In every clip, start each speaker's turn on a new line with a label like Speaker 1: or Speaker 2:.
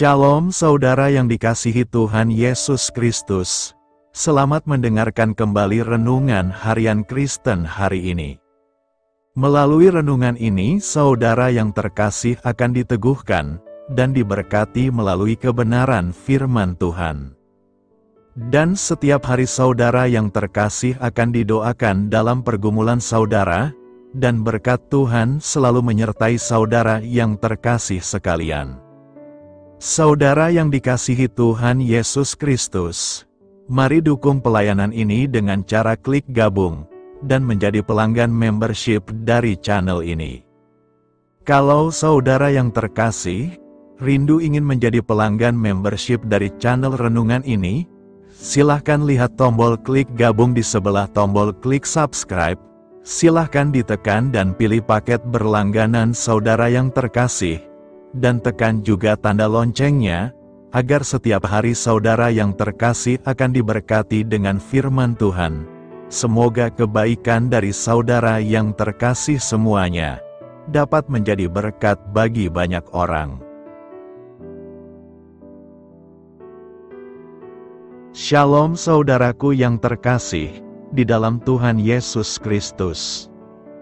Speaker 1: Shalom saudara yang dikasihi Tuhan Yesus Kristus. Selamat mendengarkan kembali renungan harian Kristen hari ini. Melalui renungan ini, saudara yang terkasih akan diteguhkan dan diberkati melalui kebenaran firman Tuhan. Dan setiap hari saudara yang terkasih akan didoakan dalam pergumulan saudara, dan berkat Tuhan selalu menyertai saudara yang terkasih sekalian. Saudara yang dikasihi Tuhan Yesus Kristus, mari dukung pelayanan ini dengan cara klik gabung dan menjadi pelanggan membership dari channel ini. Kalau saudara yang terkasih, rindu ingin menjadi pelanggan membership dari channel renungan ini, silahkan lihat tombol klik gabung di sebelah tombol klik subscribe, silahkan ditekan dan pilih paket berlangganan saudara yang terkasih, dan tekan juga tanda loncengnya, agar setiap hari saudara yang terkasih akan diberkati dengan firman Tuhan. Semoga kebaikan dari saudara yang terkasih semuanya dapat menjadi berkat bagi banyak orang. Shalom saudaraku yang terkasih di dalam Tuhan Yesus Kristus.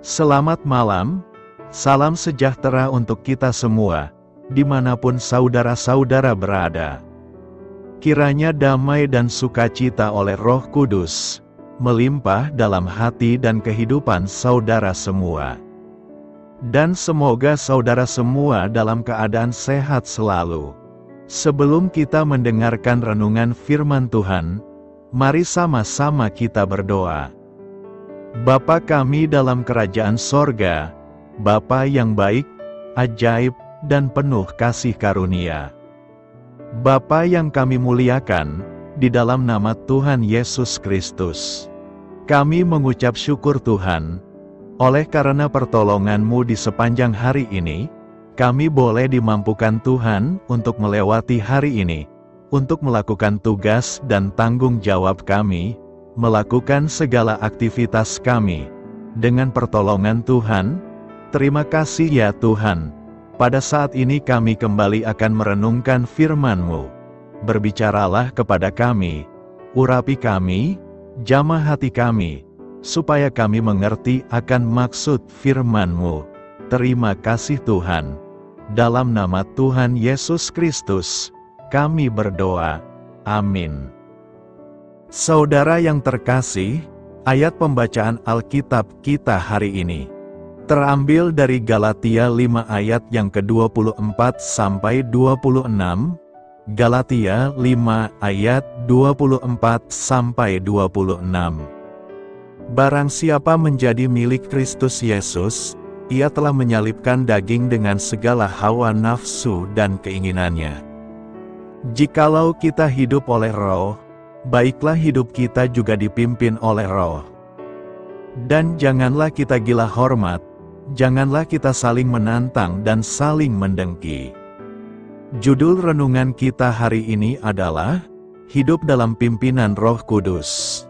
Speaker 1: Selamat malam, salam sejahtera untuk kita semua, dimanapun saudara-saudara berada. Kiranya damai dan sukacita oleh Roh Kudus melimpah dalam hati dan kehidupan saudara semua. Dan semoga saudara semua dalam keadaan sehat selalu. Sebelum kita mendengarkan renungan firman Tuhan, mari sama-sama kita berdoa. Bapa kami dalam kerajaan sorga, Bapa yang baik, ajaib, dan penuh kasih karunia. Bapa yang kami muliakan, di dalam nama Tuhan Yesus Kristus, kami mengucap syukur Tuhan, oleh karena pertolongan-Mu di sepanjang hari ini, kami boleh dimampukan Tuhan untuk melewati hari ini, untuk melakukan tugas dan tanggung jawab kami, melakukan segala aktivitas kami. Dengan pertolongan Tuhan, terima kasih ya Tuhan. Pada saat ini kami kembali akan merenungkan firman-Mu. Berbicaralah kepada kami, urapi kami, jamah hati kami, supaya kami mengerti akan maksud firman-Mu. Terima kasih Tuhan. Dalam nama Tuhan Yesus Kristus, kami berdoa. Amin. Saudara yang terkasih, ayat pembacaan Alkitab kita hari ini terambil dari Galatia 5 ayat yang ke-24 sampai 26, Galatia 5 ayat 24 sampai 26. Barang siapa menjadi milik Kristus Yesus, ia telah menyalibkan daging dengan segala hawa nafsu dan keinginannya. Jikalau kita hidup oleh Roh, baiklah hidup kita juga dipimpin oleh Roh. Dan janganlah kita gila hormat, janganlah kita saling menantang dan saling mendengki. Judul renungan kita hari ini adalah Hidup dalam Pimpinan Roh Kudus.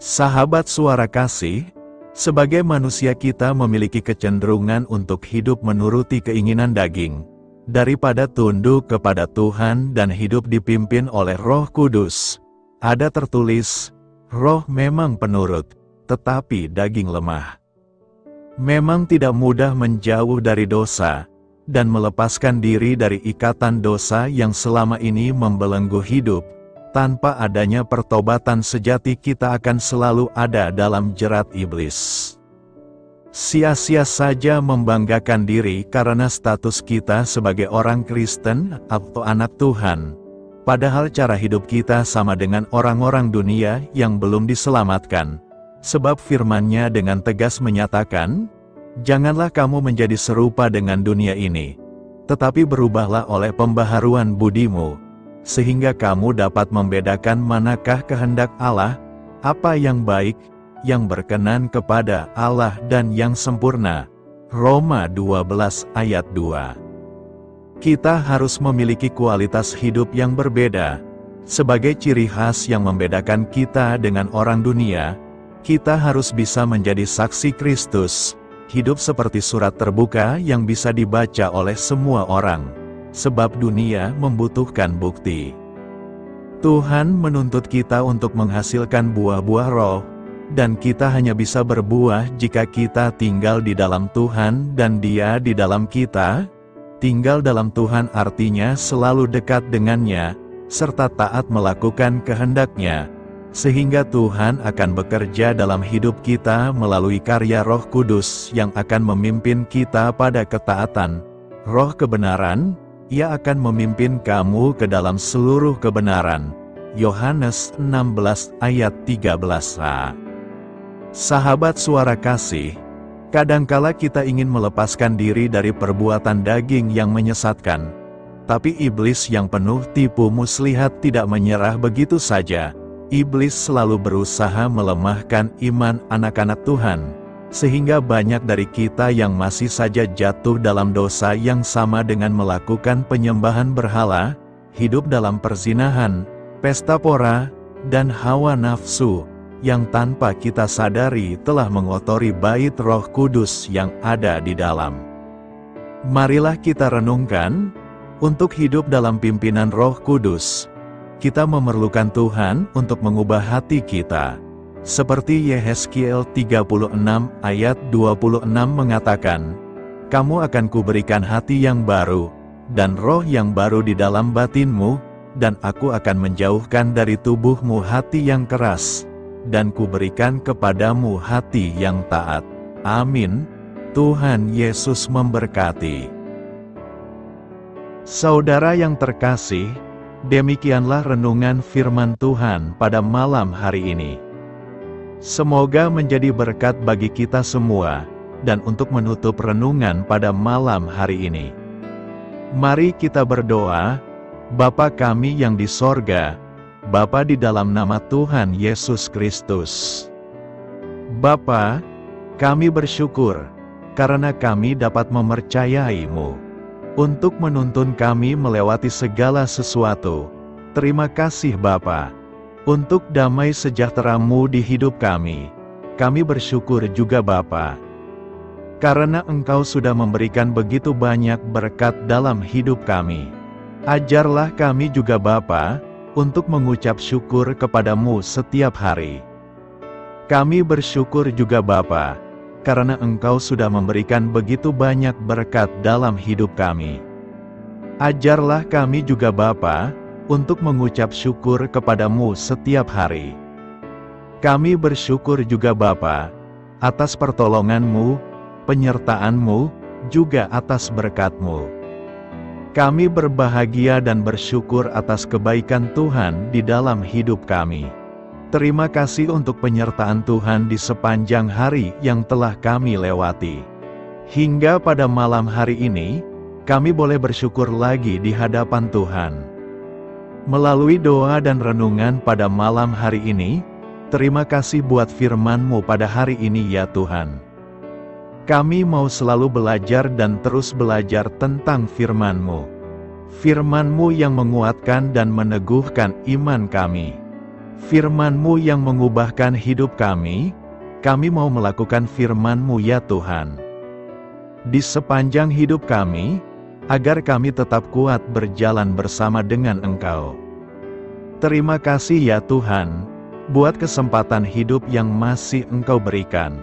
Speaker 1: Sahabat suara kasih, sebagai manusia kita memiliki kecenderungan untuk hidup menuruti keinginan daging, daripada tunduk kepada Tuhan dan hidup dipimpin oleh Roh Kudus. Ada tertulis, roh memang penurut, tetapi daging lemah. Memang tidak mudah menjauh dari dosa, dan melepaskan diri dari ikatan dosa yang selama ini membelenggu hidup. Tanpa adanya pertobatan sejati kita akan selalu ada dalam jerat iblis. Sia-sia saja membanggakan diri karena status kita sebagai orang Kristen atau anak Tuhan. Padahal cara hidup kita sama dengan orang-orang dunia yang belum diselamatkan. Sebab firman-Nya dengan tegas menyatakan, janganlah kamu menjadi serupa dengan dunia ini, tetapi berubahlah oleh pembaharuan budimu, sehingga kamu dapat membedakan manakah kehendak Allah, apa yang baik, yang berkenan kepada Allah dan yang sempurna. Roma 12 ayat 2. Kita harus memiliki kualitas hidup yang berbeda. Sebagai ciri khas yang membedakan kita dengan orang dunia, kita harus bisa menjadi saksi Kristus, hidup seperti surat terbuka yang bisa dibaca oleh semua orang. sebab dunia membutuhkan bukti. Tuhan menuntut kita untuk menghasilkan buah-buah roh, dan kita hanya bisa berbuah jika kita tinggal di dalam Tuhan dan Dia di dalam kita. Tinggal dalam Tuhan artinya selalu dekat dengannya, serta taat melakukan kehendak-Nya, sehingga Tuhan akan bekerja dalam hidup kita melalui karya Roh Kudus yang akan memimpin kita pada ketaatan, roh kebenaran. Ia akan memimpin kamu ke dalam seluruh kebenaran. Yohanes 16 ayat 13a. Sahabat suara kasih, kadangkala kita ingin melepaskan diri dari perbuatan daging yang menyesatkan. Tapi iblis yang penuh tipu muslihat tidak menyerah begitu saja. Iblis selalu berusaha melemahkan iman anak-anak Tuhan, sehingga banyak dari kita yang masih saja jatuh dalam dosa yang sama dengan melakukan penyembahan berhala, hidup dalam perzinahan, pesta pora, dan hawa nafsu, yang tanpa kita sadari telah mengotori bait Roh Kudus yang ada di dalam. Marilah kita renungkan, untuk hidup dalam pimpinan Roh Kudus, kita memerlukan Tuhan untuk mengubah hati kita. Seperti Yehezkiel 36 ayat 26 mengatakan, "Kamu akan kuberikan hati yang baru, dan roh yang baru di dalam batinmu, dan aku akan menjauhkan dari tubuhmu hati yang keras, dan kuberikan kepadamu hati yang taat." Amin. Tuhan Yesus memberkati. Saudara yang terkasih, demikianlah renungan firman Tuhan pada malam hari ini. Semoga menjadi berkat bagi kita semua, dan untuk menutup renungan pada malam hari ini, mari kita berdoa. Bapa kami yang di sorga, Bapa di dalam nama Tuhan Yesus Kristus. Bapa, kami bersyukur, karena kami dapat mempercayai-Mu, untuk menuntun kami melewati segala sesuatu. Terima kasih Bapa, untuk damai sejahtera-Mu di hidup kami. Kami bersyukur juga Bapa, karena Engkau sudah memberikan begitu banyak berkat dalam hidup kami. Ajarlah kami juga Bapa, untuk mengucap syukur kepada-Mu setiap hari. Kami bersyukur juga Bapa, karena Engkau sudah memberikan begitu banyak berkat dalam hidup kami. Ajarlah kami juga Bapa, untuk mengucap syukur kepada-Mu setiap hari. Kami bersyukur juga Bapa, atas pertolongan-Mu, penyertaan-Mu, juga atas berkat-Mu. Kami berbahagia dan bersyukur atas kebaikan Tuhan di dalam hidup kami. Terima kasih untuk penyertaan Tuhan di sepanjang hari yang telah kami lewati. Hingga pada malam hari ini, kami boleh bersyukur lagi di hadapan Tuhan. Melalui doa dan renungan pada malam hari ini, terima kasih buat firman-Mu pada hari ini ya Tuhan. Kami mau selalu belajar dan terus belajar tentang firman-Mu. Firman-Mu yang menguatkan dan meneguhkan iman kami. Firman-Mu yang mengubahkan hidup kami mau melakukan firman-Mu ya Tuhan. Di sepanjang hidup kami, agar kami tetap kuat berjalan bersama dengan Engkau. Terima kasih ya Tuhan, buat kesempatan hidup yang masih Engkau berikan.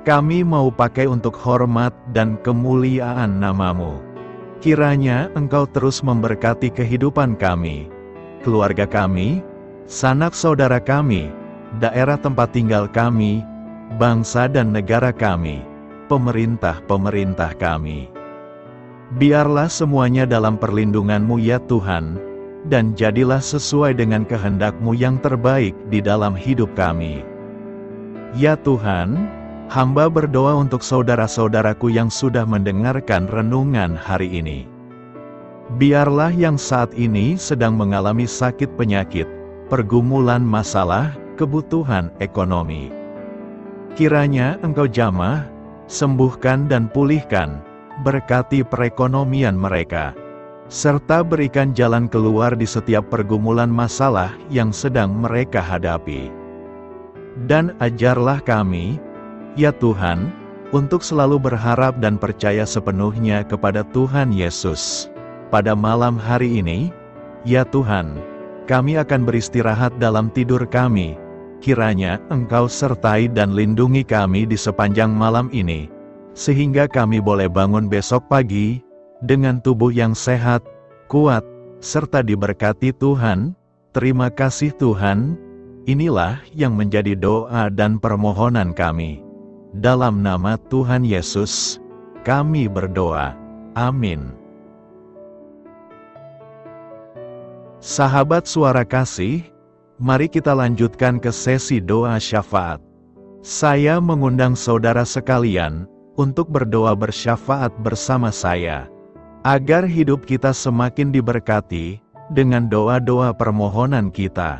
Speaker 1: Kami mau pakai untuk hormat dan kemuliaan nama-Mu. Kiranya Engkau terus memberkati kehidupan kami, keluarga kami, sanak saudara kami, daerah tempat tinggal kami, bangsa dan negara kami, pemerintah-pemerintah kami. Biarlah semuanya dalam perlindungan-Mu ya Tuhan, dan jadilah sesuai dengan kehendak-Mu yang terbaik di dalam hidup kami. Ya Tuhan, hamba berdoa untuk saudara-saudaraku yang sudah mendengarkan renungan hari ini. Biarlah yang saat ini sedang mengalami sakit penyakit, pergumulan masalah, kebutuhan ekonomi, kiranya Engkau jamah, sembuhkan dan pulihkan, berkati perekonomian mereka, serta berikan jalan keluar di setiap pergumulan masalah yang sedang mereka hadapi. Dan ajarlah kami, ya Tuhan, untuk selalu berharap dan percaya sepenuhnya kepada Tuhan Yesus. pada malam hari ini, ya Tuhan, kami akan beristirahat dalam tidur kami. Kiranya Engkau sertai dan lindungi kami di sepanjang malam ini, sehingga kami boleh bangun besok pagi, dengan tubuh yang sehat, kuat, serta diberkati Tuhan. Terima kasih Tuhan. Inilah yang menjadi doa dan permohonan kami. Dalam nama Tuhan Yesus, kami berdoa. Amin. Sahabat Suara Kasih, mari kita lanjutkan ke sesi doa syafaat. Saya mengundang saudara sekalian untuk berdoa bersyafaat bersama saya, agar hidup kita semakin diberkati dengan doa-doa permohonan kita,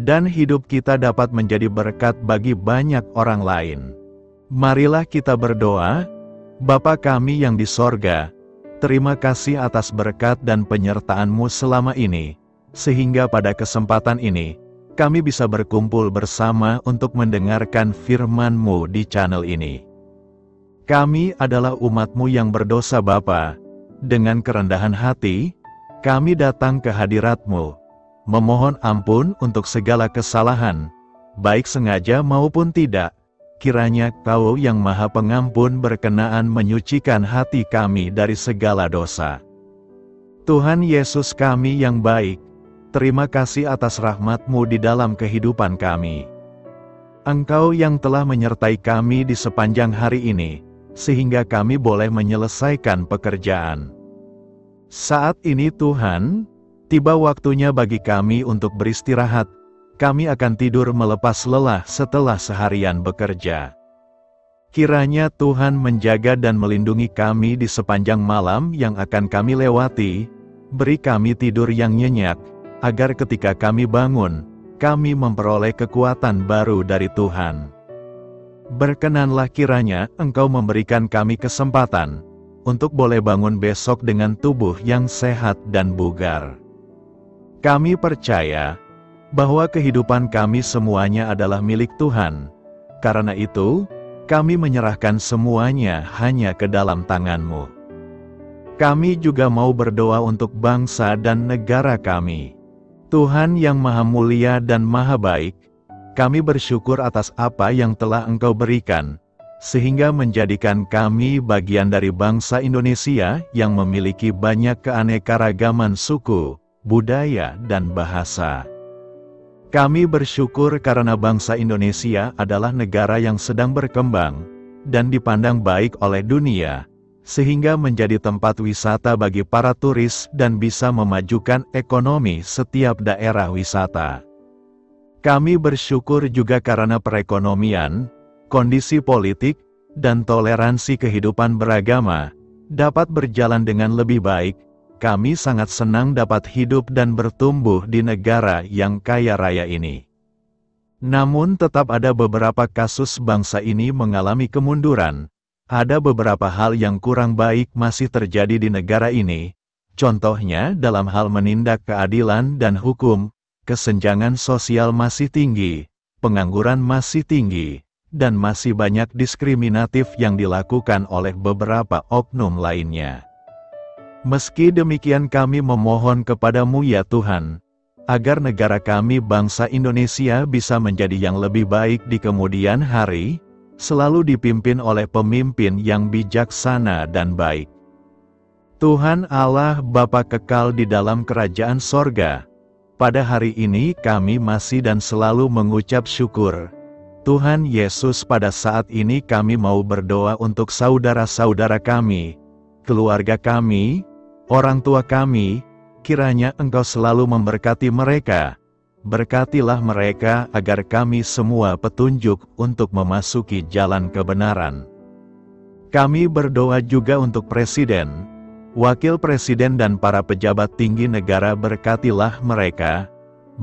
Speaker 1: dan hidup kita dapat menjadi berkat bagi banyak orang lain. Marilah kita berdoa. Bapa kami yang di sorga, terima kasih atas berkat dan penyertaan-Mu selama ini, sehingga pada kesempatan ini, kami bisa berkumpul bersama untuk mendengarkan firman-Mu di channel ini. Kami adalah umat-Mu yang berdosa Bapa. Dengan kerendahan hati, kami datang ke hadirat-Mu, memohon ampun untuk segala kesalahan, baik sengaja maupun tidak. Kiranya Kau yang Maha Pengampun berkenaan menyucikan hati kami dari segala dosa. Tuhan Yesus kami yang baik, terima kasih atas rahmat-Mu di dalam kehidupan kami. Engkau yang telah menyertai kami di sepanjang hari ini, sehingga kami boleh menyelesaikan pekerjaan. Saat ini Tuhan, tiba waktunya bagi kami untuk beristirahat. Kami akan tidur melepas lelah setelah seharian bekerja. Kiranya Tuhan menjaga dan melindungi kami di sepanjang malam yang akan kami lewati. Beri kami tidur yang nyenyak, agar ketika kami bangun, kami memperoleh kekuatan baru dari Tuhan. Berkenanlah kiranya Engkau memberikan kami kesempatan untuk boleh bangun besok dengan tubuh yang sehat dan bugar. Kami percaya bahwa kehidupan kami semuanya adalah milik Tuhan. Karena itu, kami menyerahkan semuanya hanya ke dalam tangan-Mu. Kami juga mau berdoa untuk bangsa dan negara kami. Tuhan yang Maha Mulia dan Maha Baik, kami bersyukur atas apa yang telah Engkau berikan, sehingga menjadikan kami bagian dari bangsa Indonesia yang memiliki banyak keanekaragaman suku, budaya, dan bahasa. Kami bersyukur karena bangsa Indonesia adalah negara yang sedang berkembang, dan dipandang baik oleh dunia, sehingga menjadi tempat wisata bagi para turis dan bisa memajukan ekonomi setiap daerah wisata. Kami bersyukur juga karena perekonomian, kondisi politik, dan toleransi kehidupan beragama dapat berjalan dengan lebih baik. Kami sangat senang dapat hidup dan bertumbuh di negara yang kaya raya ini. Namun tetap ada beberapa kasus bangsa ini mengalami kemunduran. Ada beberapa hal yang kurang baik masih terjadi di negara ini. Contohnya dalam hal menindak keadilan dan hukum, kesenjangan sosial masih tinggi, pengangguran masih tinggi, dan masih banyak diskriminatif yang dilakukan oleh beberapa oknum lainnya. Meski demikian kami memohon kepada-Mu ya Tuhan, agar negara kami bangsa Indonesia bisa menjadi yang lebih baik di kemudian hari, selalu dipimpin oleh pemimpin yang bijaksana dan baik. Tuhan Allah Bapa kekal di dalam kerajaan sorga, pada hari ini kami masih dan selalu mengucap syukur. Tuhan Yesus, pada saat ini kami mau berdoa untuk saudara-saudara kami, keluarga kami, orang tua kami. Kiranya Engkau selalu memberkati mereka. Berkatilah mereka agar kami semua petunjuk untuk memasuki jalan kebenaran. Kami berdoa juga untuk Presiden, Wakil Presiden dan para pejabat tinggi negara. Berkatilah mereka,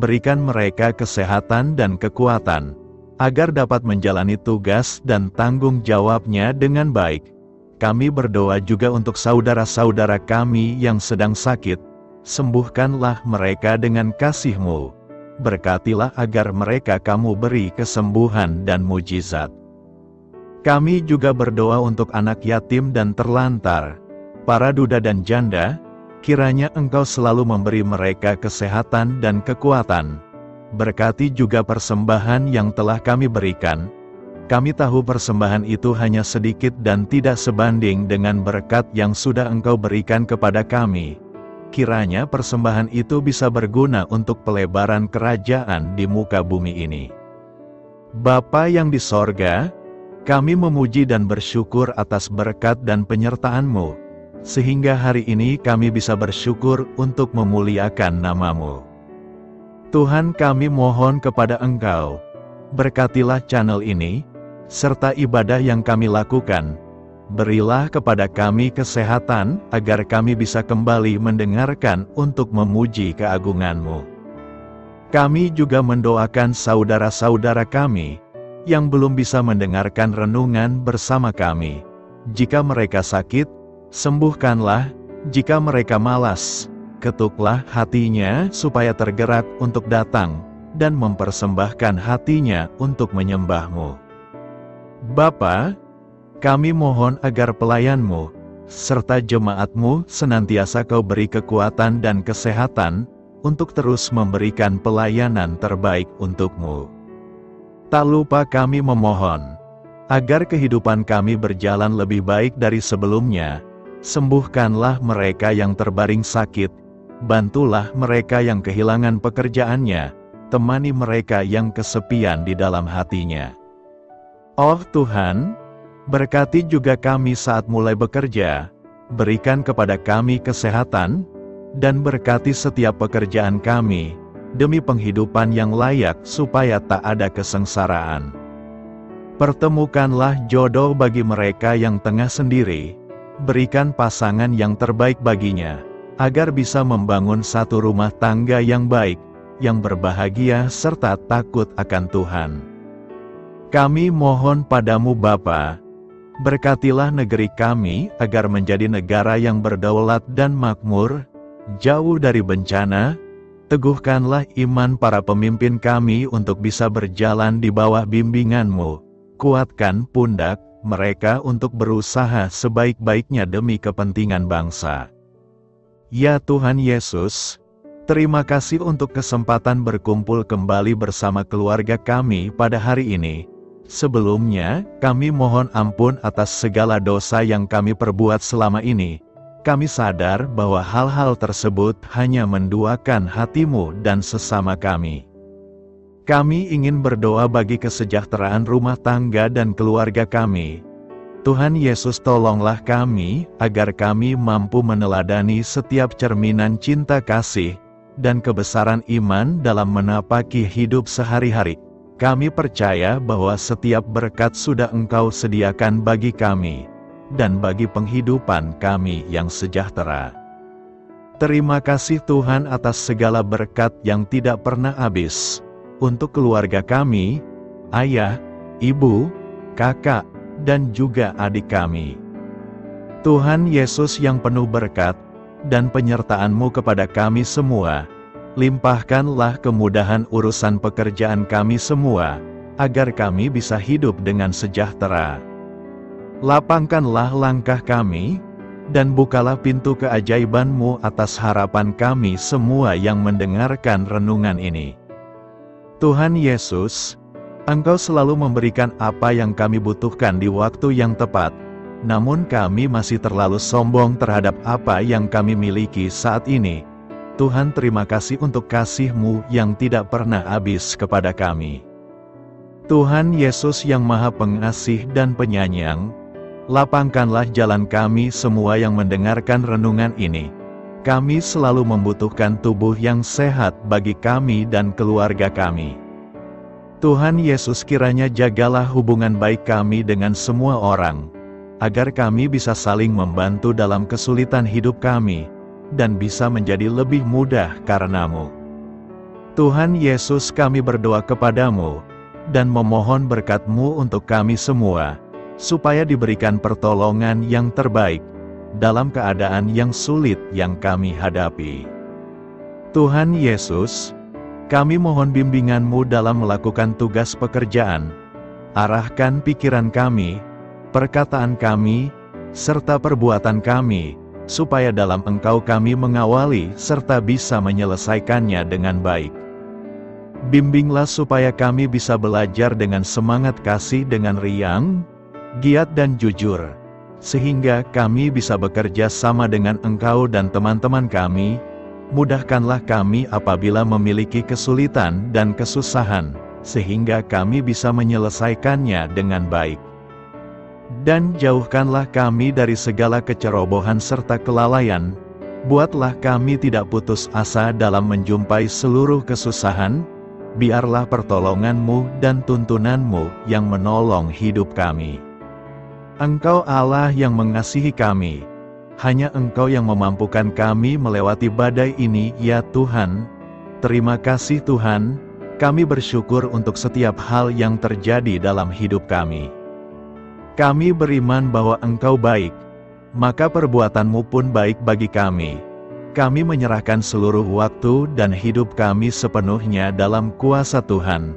Speaker 1: berikan mereka kesehatan dan kekuatan, agar dapat menjalani tugas dan tanggung jawabnya dengan baik. Kami berdoa juga untuk saudara-saudara kami yang sedang sakit. Sembuhkanlah mereka dengan kasih-Mu. Berkatilah agar mereka Kamu beri kesembuhan dan mujizat. Kami juga berdoa untuk anak yatim dan terlantar, para duda dan janda. Kiranya Engkau selalu memberi mereka kesehatan dan kekuatan. Berkati juga persembahan yang telah kami berikan. Kami tahu persembahan itu hanya sedikit dan tidak sebanding dengan berkat yang sudah Engkau berikan kepada kami. Kiranya persembahan itu bisa berguna untuk pelebaran kerajaan di muka bumi ini. Bapa yang di sorga, kami memuji dan bersyukur atas berkat dan penyertaan-Mu, sehingga hari ini kami bisa bersyukur untuk memuliakan nama-Mu. Tuhan, kami mohon kepada Engkau, berkatilah channel ini, serta ibadah yang kami lakukan. Berilah kepada kami kesehatan, agar kami bisa kembali mendengarkan untuk memuji keagungan-Mu. Kami juga mendoakan saudara-saudara kami, yang belum bisa mendengarkan renungan bersama kami. Jika mereka sakit, sembuhkanlah. Jika mereka malas, ketuklah hatinya supaya tergerak untuk datang, dan mempersembahkan hatinya untuk menyembah-Mu. Bapa, kami mohon agar pelayan-Mu, serta jemaat-Mu senantiasa Kau beri kekuatan dan kesehatan, untuk terus memberikan pelayanan terbaik untuk-Mu. Tak lupa kami memohon, agar kehidupan kami berjalan lebih baik dari sebelumnya. Sembuhkanlah mereka yang terbaring sakit, bantulah mereka yang kehilangan pekerjaannya, temani mereka yang kesepian di dalam hatinya. Oh Tuhan, berkati juga kami saat mulai bekerja, berikan kepada kami kesehatan, dan berkati setiap pekerjaan kami, demi penghidupan yang layak supaya tak ada kesengsaraan. Pertemukanlah jodoh bagi mereka yang tengah sendiri, berikan pasangan yang terbaik baginya, agar bisa membangun satu rumah tangga yang baik, yang berbahagia serta takut akan Tuhan. Kami mohon padamu Bapa, berkatilah negeri kami agar menjadi negara yang berdaulat dan makmur, jauh dari bencana. Teguhkanlah iman para pemimpin kami untuk bisa berjalan di bawah bimbingan-Mu. Kuatkan pundak mereka untuk berusaha sebaik-baiknya demi kepentingan bangsa. Ya Tuhan Yesus, terima kasih untuk kesempatan berkumpul kembali bersama keluarga kami pada hari ini. Sebelumnya, kami mohon ampun atas segala dosa yang kami perbuat selama ini. Kami sadar bahwa hal-hal tersebut hanya menduakan hati-Mu dan sesama kami. Kami ingin berdoa bagi kesejahteraan rumah tangga dan keluarga kami. Tuhan Yesus, tolonglah kami, agar kami mampu meneladani setiap cerminan cinta kasih, dan kebesaran iman dalam menapaki hidup sehari-hari. Kami percaya bahwa setiap berkat sudah Engkau sediakan bagi kami, dan bagi penghidupan kami yang sejahtera. Terima kasih Tuhan atas segala berkat yang tidak pernah habis, untuk keluarga kami, ayah, ibu, kakak, dan juga adik kami. Tuhan Yesus yang penuh berkat, dan penyertaan-Mu kepada kami semua, limpahkanlah kemudahan urusan pekerjaan kami semua, agar kami bisa hidup dengan sejahtera. Lapangkanlah langkah kami, dan bukalah pintu keajaiban-Mu atas harapan kami semua yang mendengarkan renungan ini. Tuhan Yesus, Engkau selalu memberikan apa yang kami butuhkan di waktu yang tepat, namun kami masih terlalu sombong terhadap apa yang kami miliki saat ini. Tuhan, terima kasih untuk kasih-Mu yang tidak pernah habis kepada kami. Tuhan Yesus yang Maha Pengasih dan Penyayang, lapangkanlah jalan kami semua yang mendengarkan renungan ini. Kami selalu membutuhkan tubuh yang sehat bagi kami dan keluarga kami. Tuhan Yesus, kiranya jagalah hubungan baik kami dengan semua orang, agar kami bisa saling membantu dalam kesulitan hidup kami, dan bisa menjadi lebih mudah karena-Mu. Tuhan Yesus, kami berdoa kepadamu, dan memohon berkat-Mu untuk kami semua, supaya diberikan pertolongan yang terbaik, dalam keadaan yang sulit yang kami hadapi. Tuhan Yesus, kami mohon bimbingan-Mu dalam melakukan tugas pekerjaan. Arahkan pikiran kami, perkataan kami, serta perbuatan kami, supaya dalam Engkau kami mengawali serta bisa menyelesaikannya dengan baik. Bimbinglah supaya kami bisa belajar dengan semangat kasih dengan riang, giat dan jujur, sehingga kami bisa bekerja sama dengan Engkau dan teman-teman kami. Mudahkanlah kami apabila memiliki kesulitan dan kesusahan, sehingga kami bisa menyelesaikannya dengan baik. Dan jauhkanlah kami dari segala kecerobohan serta kelalaian. Buatlah kami tidak putus asa dalam menjumpai seluruh kesusahan. Biarlah pertolongan-Mu dan tuntunan-Mu yang menolong hidup kami. Engkau Allah yang mengasihi kami. Hanya Engkau yang memampukan kami melewati badai ini, ya Tuhan. Terima kasih Tuhan, kami bersyukur untuk setiap hal yang terjadi dalam hidup kami. Kami beriman bahwa Engkau baik, maka perbuatan-Mu pun baik bagi kami. Kami menyerahkan seluruh waktu dan hidup kami sepenuhnya dalam kuasa Tuhan.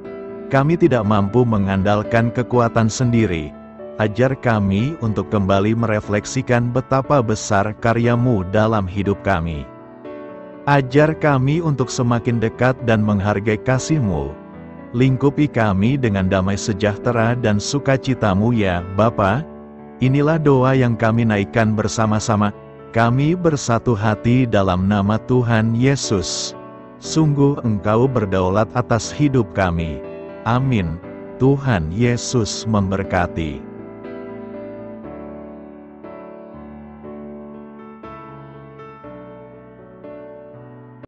Speaker 1: Kami tidak mampu mengandalkan kekuatan sendiri. Ajar kami untuk kembali merefleksikan betapa besar karya-Mu dalam hidup kami. Ajar kami untuk semakin dekat dan menghargai kasih-Mu. Lingkupi kami dengan damai sejahtera dan sukacita-Mu ya Bapa. Inilah doa yang kami naikkan bersama-sama. Kami bersatu hati dalam nama Tuhan Yesus. Sungguh Engkau berdaulat atas hidup kami. Amin. Tuhan Yesus memberkati.